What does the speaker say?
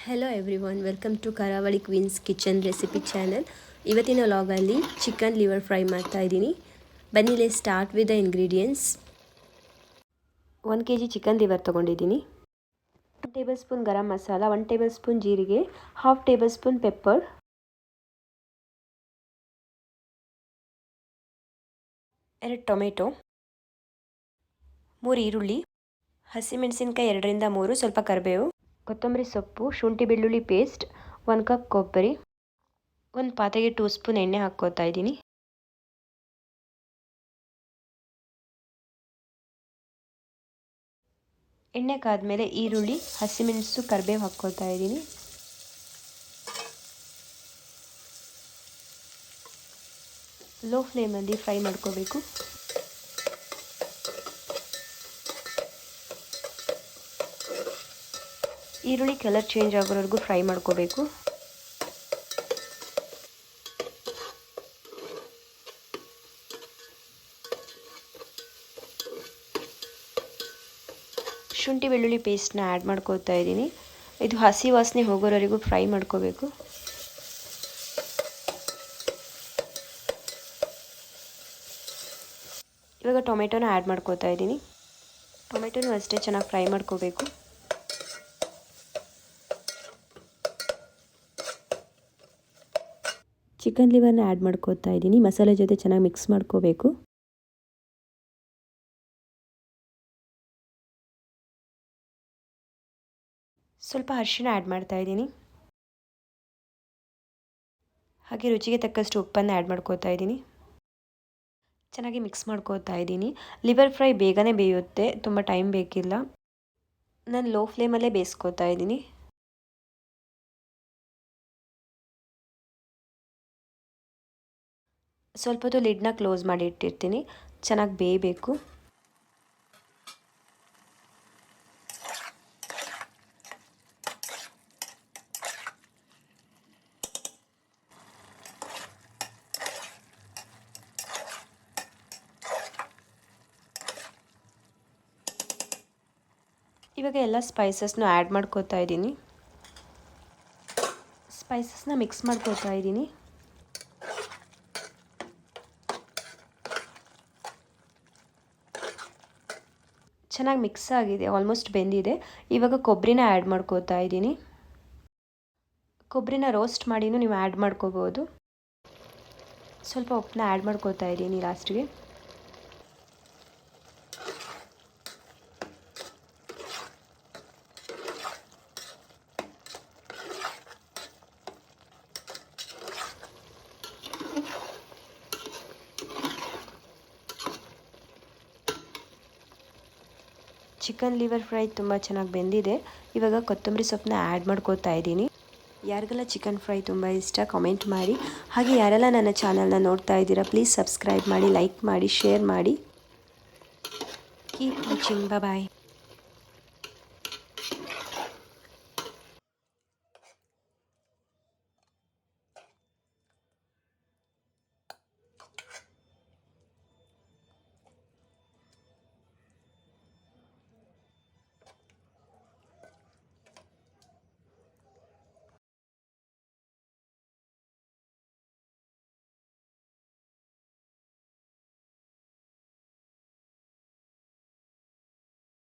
Hello everyone, welcome to ಕರಾವಳಿ Queens kitchen recipe channel. ಇವತ್ತಿನ ಲಾಗಲ್ಲಿ chicken liver fry ಮಾಡ್ತಾ ಇದ್ದೀನಿ. ಬನ್ನಿ start with the ingredients. 1 kg chicken liver ತೊಗೊಂಡಿದ್ದೀನಿ. 1 table spoon garam masala, 1 table spoon ಜೀರಿಗೆ, 1/2 table spoon pepper, 2 tomato, 3 ಈರುಳ್ಳಿ, ಹಸಿಮೆಣಸಿನಕಾಯಿ 2ರಿಂದ 3, ಸ್ವಲ್ಪ ಕರಿಬೇವು, ಕೊತ್ತಂಬರಿ ಸೊಪ್ಪು, ಶುಂಠಿ ಬೆಳ್ಳುಳ್ಳಿ ಪೇಸ್ಟ್, 1 ಕಪ್ ಕೊಬ್ಬರಿ, ಒಂದು ಪಾತ್ರೆಗೆ 2 ಸ್ಪೂನ್ ಎಣ್ಣೆ ಹಾಕ್ಕೋತಾ ಇದ್ದೀನಿ. ಎಣ್ಣೆ ಕಾದ್ಮೇಲೆ ಈರುಳ್ಳಿ, ಹಸಿಮೆಣಸು, ಕರಿಬೇವು ಹಾಕ್ಕೋತಾ ಇದ್ದೀನಿ. ಲೋ ಫ್ಲೇಮಲ್ಲಿ ಫ್ರೈ ಮಾಡ್ಕೋಬೇಕು. ಈರುಳ್ಳಿ ಕಲರ್ ಚೇಂಜ್ ಆಗೋವರೆಗೂ ಫ್ರೈ ಮಾಡ್ಕೋಬೇಕು. ಶುಂಠಿ ಬೆಳ್ಳುಳ್ಳಿ ಪೇಸ್ಟ್ನ ಆ್ಯಡ್ ಮಾಡ್ಕೋತಾ ಇದ್ದೀನಿ. ಇದು ಹಸಿ ವಾಸನೆ ಹೋಗೋವರೆಗೂ ಫ್ರೈ ಮಾಡ್ಕೋಬೇಕು. ಇವಾಗ ಟೊಮೆಟೊನ ಆ್ಯಡ್ ಮಾಡ್ಕೋತಾ ಇದ್ದೀನಿ. ಟೊಮೆಟೊನೂ ಅಷ್ಟೇ ಚೆನ್ನಾಗಿ ಫ್ರೈ ಮಾಡ್ಕೋಬೇಕು. ಚಿಕನ್ ಲಿವರ್ನ ಆ್ಯಡ್ ಮಾಡ್ಕೋತಾ ಇದ್ದೀನಿ. ಮಸಾಲೆ ಜೊತೆ ಚೆನ್ನಾಗಿ ಮಿಕ್ಸ್ ಮಾಡ್ಕೋಬೇಕು. ಸ್ವಲ್ಪ ಅರಿಶಿನ ಆ್ಯಡ್ ಮಾಡ್ತಾ ಇದ್ದೀನಿ. ಹಾಗೆ ರುಚಿಗೆ ತಕ್ಕಷ್ಟು ಉಪ್ಪನ್ನು ಆ್ಯಡ್ ಮಾಡ್ಕೋತಾ ಇದ್ದೀನಿ. ಚೆನ್ನಾಗಿ ಮಿಕ್ಸ್ ಮಾಡ್ಕೋತಾ ಇದ್ದೀನಿ. ಲಿವರ್ ಫ್ರೈ ಬೇಗನೆ ಬೇಯುತ್ತೆ, ತುಂಬ ಟೈಮ್ ಬೇಕಿಲ್ಲ. ನಾನು ಲೋ ಫ್ಲೇಮಲ್ಲೇ ಬೇಯಿಸ್ಕೋತಾ ಇದ್ದೀನಿ. ಸ್ವಲ್ಪ ಹೊತ್ತು ಲಿಡ್ನ ಕ್ಲೋಸ್ ಮಾಡಿ ಇಟ್ಟಿರ್ತೀನಿ. ಚೆನ್ನಾಗಿ ಬೇಯಬೇಕು. ಇವಾಗ ಎಲ್ಲ ಸ್ಪೈಸಸ್ನ ಆ್ಯಡ್ ಮಾಡ್ಕೋತಾ ಇದ್ದೀನಿ. ಸ್ಪೈಸಸ್ನ ಮಿಕ್ಸ್ ಮಾಡ್ಕೋತಾ ಇದ್ದೀನಿ. ಚೆನ್ನಾಗಿ ಮಿಕ್ಸ್ ಆಗಿದೆ, ಆಲ್ಮೋಸ್ಟ್ ಬೆಂದಿದೆ. ಇವಾಗ ಕೊಬ್ಬರಿನ ಆ್ಯಡ್ ಮಾಡ್ಕೋತಾ ಇದ್ದೀನಿ. ಕೊಬ್ಬರಿನ ರೋಸ್ಟ್ ಮಾಡಿನೂ ನೀವು ಆ್ಯಡ್ ಮಾಡ್ಕೋಬೋದು. ಸ್ವಲ್ಪ ಉಪ್ಪನ್ನ ಆ್ಯಡ್ ಮಾಡ್ಕೋತಾ ಇದ್ದೀನಿ ಲಾಸ್ಟಿಗೆ. ಚಿಕನ್ ಲಿವರ್ ಫ್ರೈ ತುಂಬ ಚೆನ್ನಾಗಿ ಬೆಂದಿದೆ. ಇವಾಗ ಕೊತ್ತಂಬರಿ ಸೊಪ್ಪನ್ನ ಆ್ಯಡ್ ಮಾಡ್ಕೋತಾ ಇದ್ದೀನಿ. ಯಾರಿಗೆಲ್ಲ ಚಿಕನ್ ಫ್ರೈ ತುಂಬ ಇಷ್ಟ ಕಾಮೆಂಟ್ ಮಾಡಿ. ಹಾಗೆ ಯಾರೆಲ್ಲ ನನ್ನ ಚಾನಲ್ನ ನೋಡ್ತಾ ಇದ್ದೀರಾ ಪ್ಲೀಸ್ ಸಬ್ಸ್ಕ್ರೈಬ್ ಮಾಡಿ, ಲೈಕ್ ಮಾಡಿ, ಶೇರ್ ಮಾಡಿ. Keep watching. ಬಾಯ್.